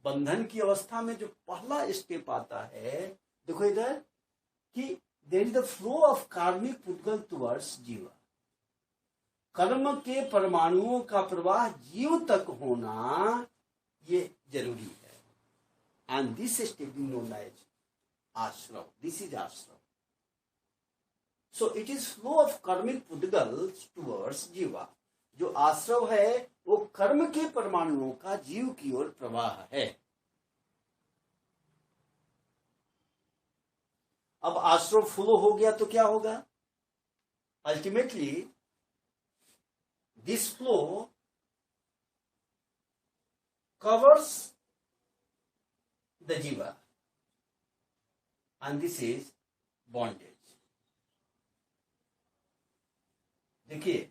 बंधन की अवस्था में जो पहला स्टेप आता है, देखो इधर कि there is the flow of karmic pudgala towards जीवा। कर्म के परमाणुओं का प्रवाह जीव तक होना ये जरूरी है। And this step is known as asrava. This is asrava. So it is flow of karmic pudgalas towards जीवा। जो आश्रव है वो कर्म के परमाणुओं का जीव की ओर प्रवाह है। अब आश्रम फ्लो हो गया तो क्या होगा? Ultimately this flow covers the jiva and this is bondage. देखिए,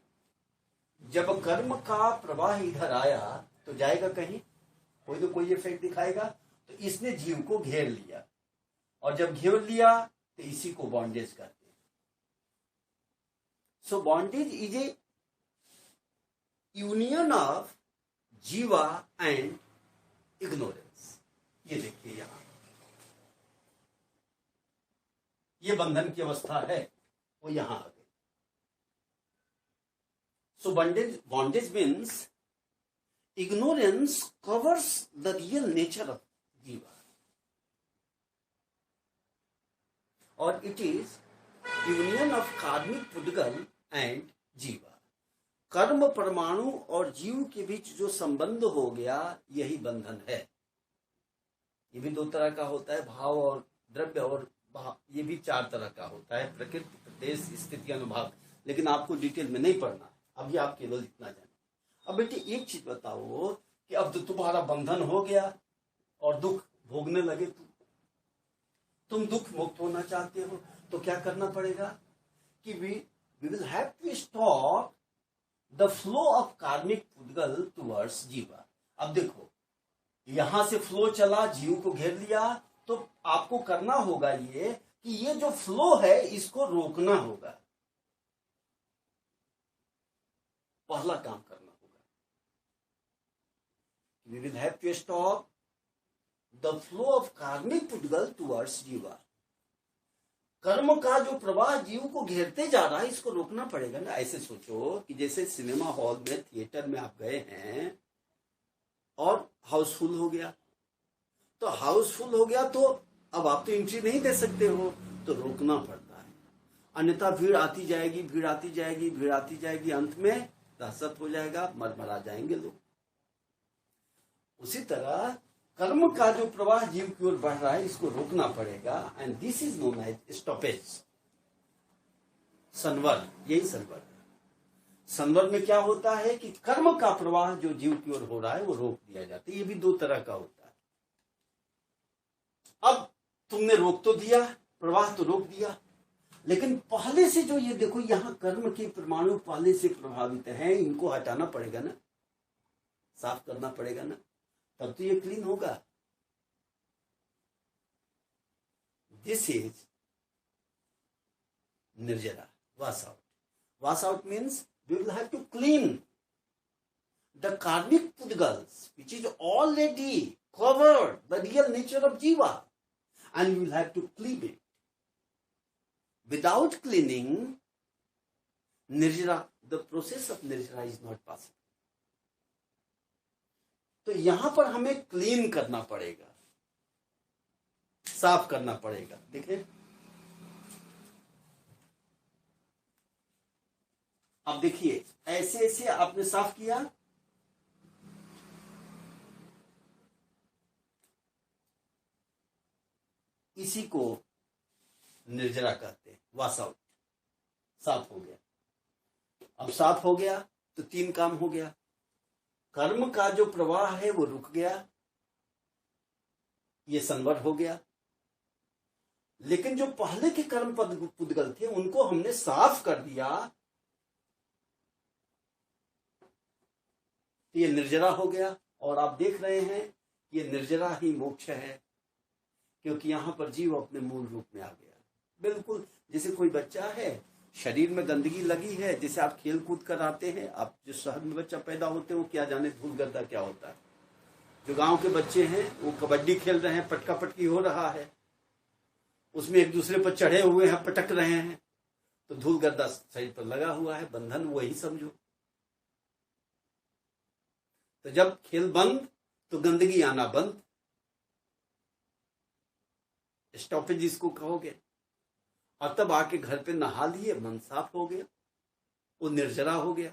जब कर्म का प्रवाह इधर आया तो जाएगा कहीं, कोई तो कोई इफेक्ट दिखाएगा, तो इसने जीव को घेर लिया, और जब घेर लिया तो इसी को बॉन्डेज कहते हैं. So bondage is a union of jiva and ignorance. ये देखिए यहां ये बंधन की अवस्था है, वो यहां आ गई. So bondage means ignorance covers the real nature of jiva, or it is union of karmic pudgal and jiva. कर्म परमाणु और जीव के बीच जो संबंध हो गया, यही बंधन है. ये भी दो तरह का होता है, भाव और द्रव्य, और ये भी चार तरह का होता है, प्रकृति, प्रदेश, स्थिति, अनुभाव. लेकिन आपको डिटेल में नहीं पढ़ना, अभी आप केवल इतना जाने. अब बेटे एक चीज बताओ कि अब तो तुम्हारा बंधन हो गया और दुख भोगने लगे, तुम दुख मुक्त होना चाहते हो, तो क्या करना पड़ेगा कि we will have to stop the flow of karmic pudgala towards जीवा. अब देखो, यहां से फ्लो चला, जीव को घेर लिया, तो आपको करना होगा ये कि ये जो फ्लो है इसको रोकना होगा. पहला काम करना, we will have to stop the flow of karmic pudgal towards jiva. कर्म का जो प्रवाह जीव को घेरते जा रहा है, इसको रोकना पड़ेगा ना. ऐसे सोचो कि जैसे सिनेमा हॉल में, थिएटर में आप गए हैं और हाउसफुल हो गया, तो हाउसफुल हो गया तो अब आप तो एंट्री नहीं दे सकते हो, तो रोकना पड़ता है. अन्यथा भीड़ आती जाएगी, भीड़ आती जाएगी, भीड़ आती जाएगी, अंत में दहशत हो जाएगा, मरमरा जाएंगे लोग. उसी तरह कर्म का जो प्रवाह जीव की ओर बढ़ रहा है, इसको रोकना पड़ेगा. And this is known as stoppage, संवर. यही संवर है. संवर में क्या होता है कि कर्म का प्रवाह जो जीव की ओर हो रहा है वो रोक दिया जाता है. ये भी दो तरह का होता है. अब तुमने रोक तो दिया, प्रवाह तो रोक दिया, लेकिन पहले से जो ये देखो, यहां कर्म के परमाणु पहले से प्रभावित हैं, इनको हटाना पड़ेगा ना, साफ करना पड़ेगा ना, तब तो ये क्लीन होगा. This is nirjara, wash out. Wash out means we will have to clean the karmic pudgals which is already covered the real nature of jiva, and we will have to clean it. Without cleaning nirjara, the process of nirjara is not possible. तो यहां पर हमें क्लीन करना पड़ेगा, साफ करना पड़ेगा. देखिए, अब देखिए, ऐसे ऐसे आपने साफ किया, इसी को निर्जरा कहते हैं, वॉश आउट. साफ हो गया. अब साफ हो गया तो तीन काम हो गया. कर्म का जो प्रवाह है वो रुक गया, ये संवर हो गया. लेकिन जो पहले के कर्म पुद्गल थे उनको हमने साफ कर दिया, तो ये निर्जरा हो गया. और आप देख रहे हैं ये निर्जरा ही मोक्ष है, क्योंकि यहां पर जीव अपने मूल रूप में आ गया. बिल्कुल जैसे कोई बच्चा है, शरीर में गंदगी लगी है, जैसे आप खेल कूद कर आते हैं, आप जो शहर में बच्चा पैदा होते हैं वो क्या जाने धूल गर्दा क्या होता है. जो गांव के बच्चे हैं वो कबड्डी खेल रहे हैं, पटका पटकी हो रहा है, उसमें एक दूसरे पर चढ़े हुए हैं, पटक रहे हैं, तो धूल गर्दा शरीर पर लगा हुआ है. बंधन वही समझो. तो जब खेल बंद तो गंदगी आना बंद. स्टॉपेज जिसको कहोगे. और तब आके घर पे नहा लिए, मन साफ हो गया, वो निर्जरा हो गया.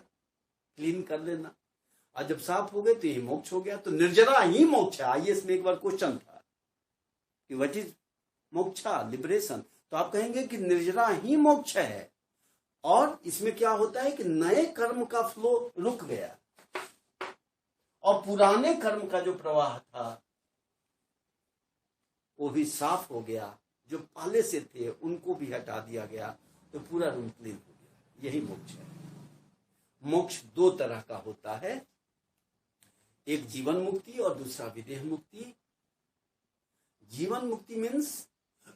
क्लीन कर लेना, और जब साफ हो गए तो ये मोक्ष हो गया. तो निर्जरा ही मोक्ष है. आइए, इसमें एक बार क्वेश्चन था कि व्हाट इज मोक्षा, लिबरेशन. तो आप कहेंगे कि निर्जरा ही मोक्ष है, और इसमें क्या होता है कि नए कर्म का फ्लो रुक गया और पुराने कर्म का जो प्रवाह था वो भी साफ हो गया, जो पहले से थे उनको भी हटा दिया गया, तो पूरा रूम क्लीन हो गया। यही मोक्ष है। मोक्ष दो तरह का होता है, एक जीवन मुक्ति और दूसरा विदेह मुक्ति। जीवन मुक्ति means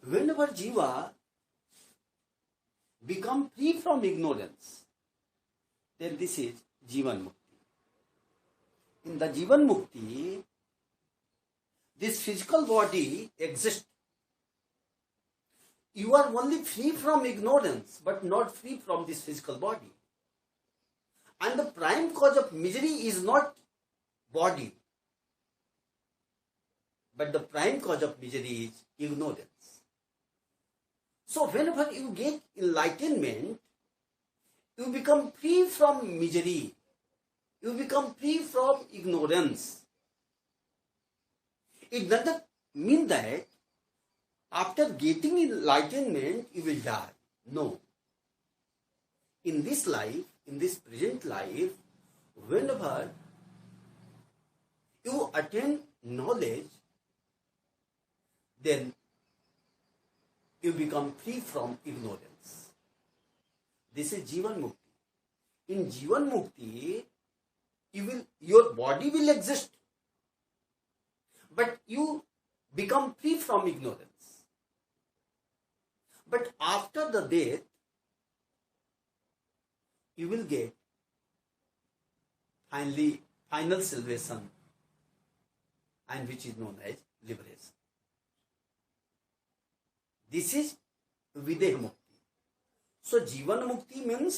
whenever jiva become free from ignorance, then this is jivan mukti. In the jivan mukti, this physical body exists. You are only free from ignorance, but not free from this physical body. And the prime cause of misery is not body, but the prime cause of misery is ignorance. So whenever you get enlightenment, you become free from misery. You become free from ignorance. It doesn't mean that after getting enlightenment, you will die. No. In this life, in this present life, whenever you attain knowledge, then you become free from ignorance. This is Jivan Mukti. In Jivan Mukti, your body will exist, but you become free from ignorance. But after the death, you will get final salvation, and which is known as liberation. This is Videha Mukti. So जीवन मुक्ति मीन्स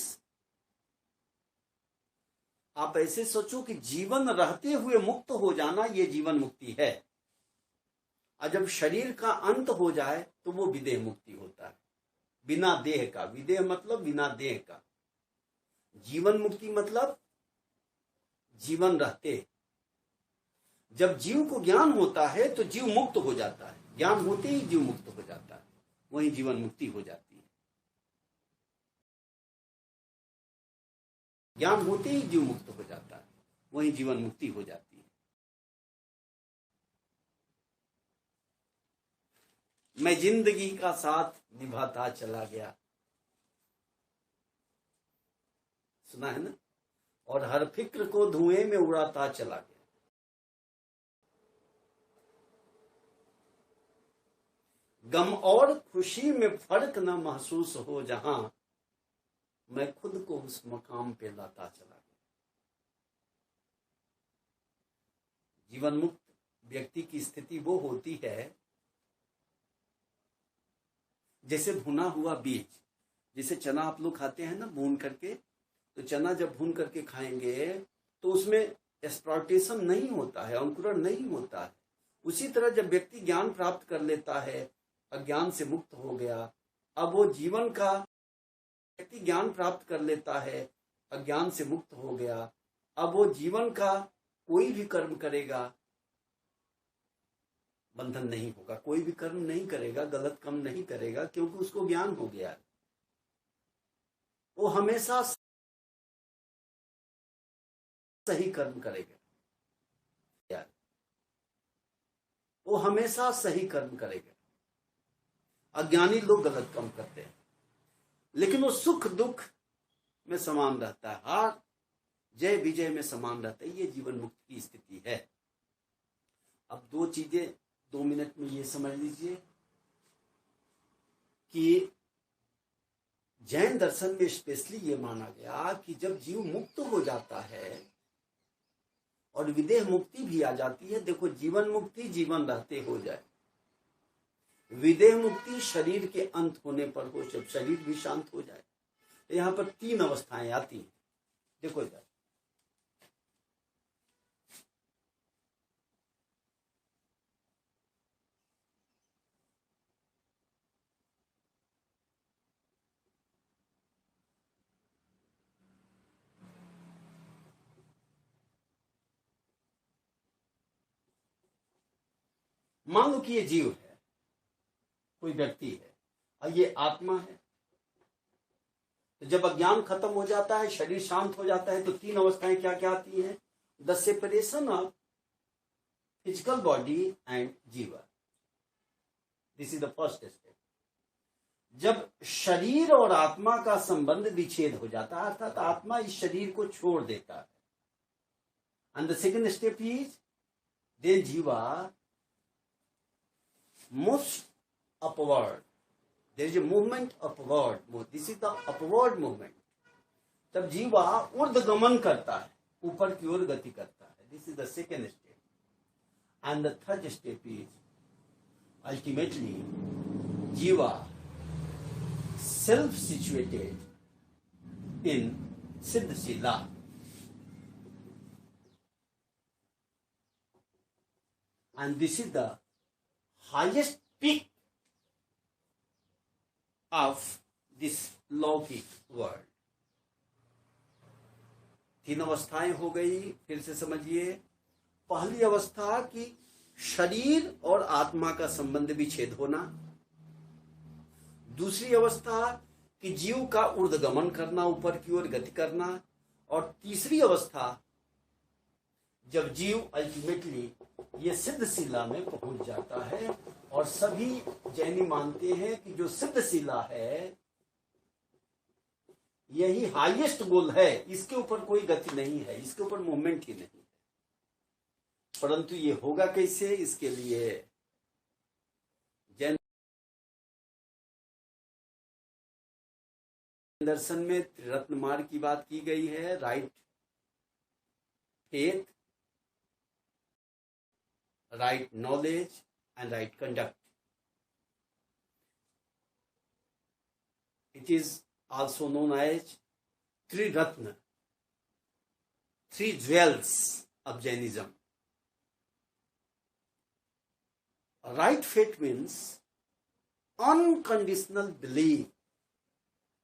आप ऐसे सोचो कि जीवन रहते हुए मुक्त हो जाना, ये जीवन मुक्ति है। और जब शरीर का अंत हो जाए तो वो विदेह मुक्ति होता है, बिना देह का। विदेह मतलब बिना देह का। जीवन मुक्ति मतलब जीवन रहते। जब जीव को ज्ञान होता है तो जीव मुक्त हो जाता है, ज्ञान होते ही जीव मुक्त हो जाता है, वही जीवन मुक्ति हो जाती है। ज्ञान होते ही जीव मुक्त हो जाता है, वही जीवन मुक्ति हो जाती है। मैं जिंदगी का साथ निभाता चला गया, सुना है ना, और हर फिक्र को धुएं में उड़ाता चला गया। गम और खुशी में फर्क न महसूस हो जहां, मैं खुद को उस मकाम पे लाता चला गया। जीवन मुक्त व्यक्ति की स्थिति वो होती है जैसे भुना हुआ बीज। जैसे चना आप लोग खाते हैं ना भून करके, तो चना जब भून करके खाएंगे तो उसमें एक्सप्लॉयटेशन नहीं होता है, अंकुरण नहीं होता है। उसी तरह जब व्यक्ति ज्ञान प्राप्त कर लेता है, अज्ञान से मुक्त हो गया, अब वो जीवन का, व्यक्ति ज्ञान प्राप्त कर लेता है, अज्ञान से मुक्त हो गया, अब वो जीवन का कोई भी कर्म करेगा, बंधन नहीं होगा। कोई भी कर्म नहीं करेगा, गलत कर्म नहीं करेगा, क्योंकि उसको ज्ञान हो गया। वो हमेशा सही कर्म करेगा, वो हमेशा सही कर्म करेगा। अज्ञानी लोग गलत काम करते हैं, लेकिन वो सुख दुख में समान रहता है, हार जय विजय में समान रहता है। ये जीवन मुक्त की स्थिति है। अब दो चीजें 2 मिनट में ये समझ लीजिए कि जैन दर्शन में स्पेशली ये माना गया कि जब जीव मुक्त हो जाता है और विदेह मुक्ति भी आ जाती है। देखो, जीवन मुक्ति जीवन रहते हो जाए, विदेह मुक्ति शरीर के अंत होने पर हो, जब शरीर भी शांत हो जाए। तो यहां पर 3 अवस्थाएं आती हैं। देखो इधर, मान लो कि ये जीव है, कोई व्यक्ति है, और ये आत्मा है। तो जब अज्ञान खत्म हो जाता है, शरीर शांत हो जाता है, तो तीन अवस्थाएं क्या क्या आती हैं? The separation of physical body and jiva, this is the first step. जब शरीर और आत्मा का संबंध विच्छेद हो जाता है, अर्थात आत्मा इस शरीर को छोड़ देता है, and the second step is then जीवा moves upward. There is a movement upward. This is the upward movement. तब जीवा ऊर्ध्वगमन करता है, ऊपर की ओर गति करता है. This is the second step. And the third step is ultimately जीवा self-situated in Siddhasila. And this is the highest peak of this लौकिक वर्ल्ड. तीन अवस्थाएं हो गई, फिर से समझिए. पहली अवस्था कि शरीर और आत्मा का संबंध विच्छेद होना. दूसरी अवस्था कि जीव का ऊर्ध्वगमन करना, ऊपर की ओर गति करना. और तीसरी अवस्था जब जीव अल्टीमेटली ये सिद्धशिला में पहुंच जाता है. और सभी जैनी मानते हैं कि जो सिद्धशिला है यही हाईएस्ट गोल है, इसके ऊपर कोई गति नहीं है, इसके ऊपर मूवमेंट ही नहीं है. परंतु ये होगा कैसे? इसके लिए जैन दर्शन में त्रिरत्न मार्ग की बात की गई है. Right faith, right knowledge and right conduct. It is also known as Triratna, three jewels of Jainism. Right faith means unconditional belief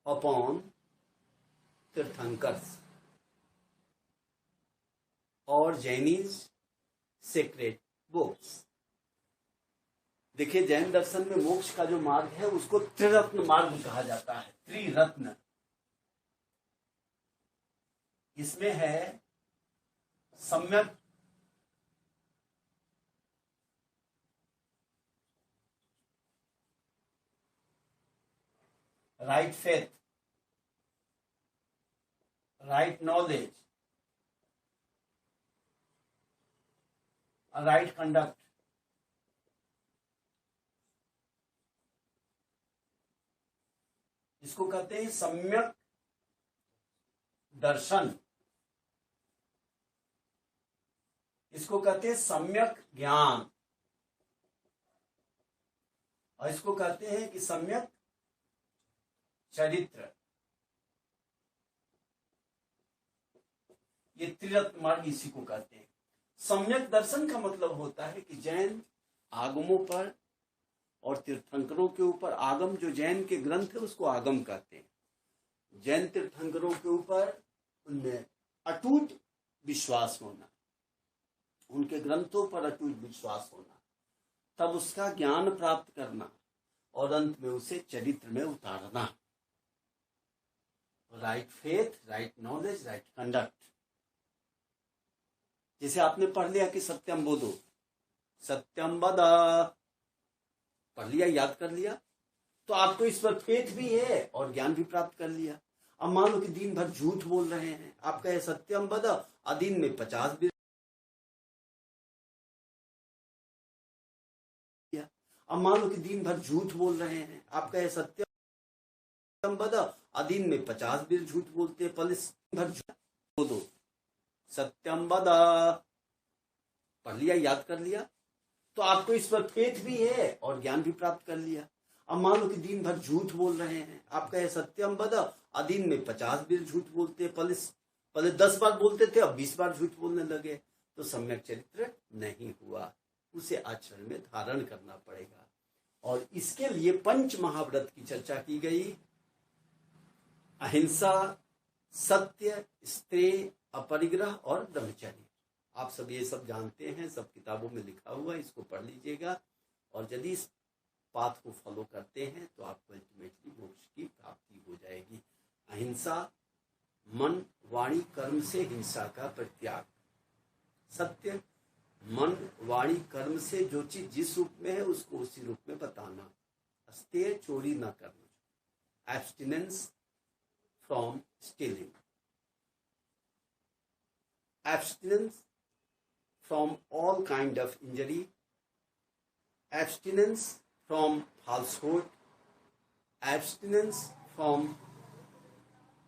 upon Tirthankars or Jainis sacred books. देखिए, जैन दर्शन में मोक्ष का जो मार्ग है उसको त्रिरत्न मार्ग कहा जाता है. त्रिरत्न इसमें है सम्यक right faith, right knowledge, right conduct. इसको कहते हैं सम्यक दर्शन, इसको कहते हैं सम्यक ज्ञान, और इसको कहते हैं कि सम्यक चरित्र. ये त्रिरत्न मार्ग इसी को कहते हैं. सम्यक दर्शन का मतलब होता है कि जैन आगमों पर और तीर्थंकरों के ऊपर, आगम जो जैन के ग्रंथ है उसको आगम कहते हैं. जैन तीर्थंकरों के ऊपर उनमें अटूट विश्वास होना, उनके ग्रंथों पर अटूट विश्वास होना, तब उसका ज्ञान प्राप्त करना और अंत में उसे चरित्र में उतारना. Right faith, right knowledge, right conduct. जैसे आपने पढ़ लिया कि सत्यम बोधो, सत्यम वद, पढ़ लिया, याद कर लिया, तो आपको इस पर फेथ भी है और ज्ञान भी प्राप्त कर लिया. अब मान लो कि दिन भर झूठ बोल रहे हैं, आप कहे सत्यम वद, दिन में 50 भी. अब मान लो कि दिन भर झूठ बोल रहे हैं, आप कहे सत्यम वद, दिन में 50 भी झूठ बोलते हैं. पहले भर झूठ बोलो, सत्यम वद, पढ़ लिया, याद कर लिया, तो आपको इस पर फेथ भी है और ज्ञान भी प्राप्त कर लिया. अब मान लो कि दिन भर झूठ बोल रहे हैं, आप कहे सत्यम वद, दिन में 50 भी झूठ बोलते हैं. पहले 10 बार बोलते थे, अब 20 बार झूठ बोलने लगे, तो सम्यक चरित्र नहीं हुआ. उसे आचरण में धारण करना पड़ेगा. और इसके लिए पंच महाव्रत की चर्चा की गई. अहिंसा, सत्य, स्त्रेय, अपरिग्रह और ब्रह्मचर्य. आप सब ये सब जानते हैं, सब किताबों में लिखा हुआ है, इसको पढ़ लीजिएगा. और यदि पाथ को फॉलो करते हैं तो आपको अल्टीमेटली मोक्ष की प्राप्ति हो जाएगी। अहिंसा, मन वाणी कर्म से हिंसा का परित्याग। सत्य, मन वाणी कर्म से जो चीज जिस रूप में है उसको उसी रूप में बताना। अस्तेय, चोरी न करना। Abstinence from stealing. Abstinence from all kind of injury. Abstinence from falsehood. Abstinence from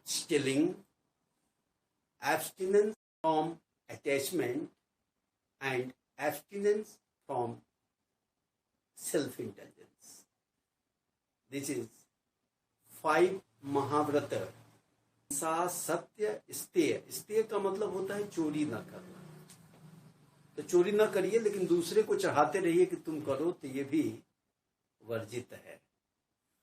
stealing. Abstinence from attachment, and abstinence from self-indulgence. This is 5 महाव्रत। सा, सत्य, स्तेय। स्तेय का मतलब होता है चोरी न करना। तो चोरी न करिए, लेकिन दूसरे को चाहते रहिए कि तुम करो, तो ये भी वर्जित है।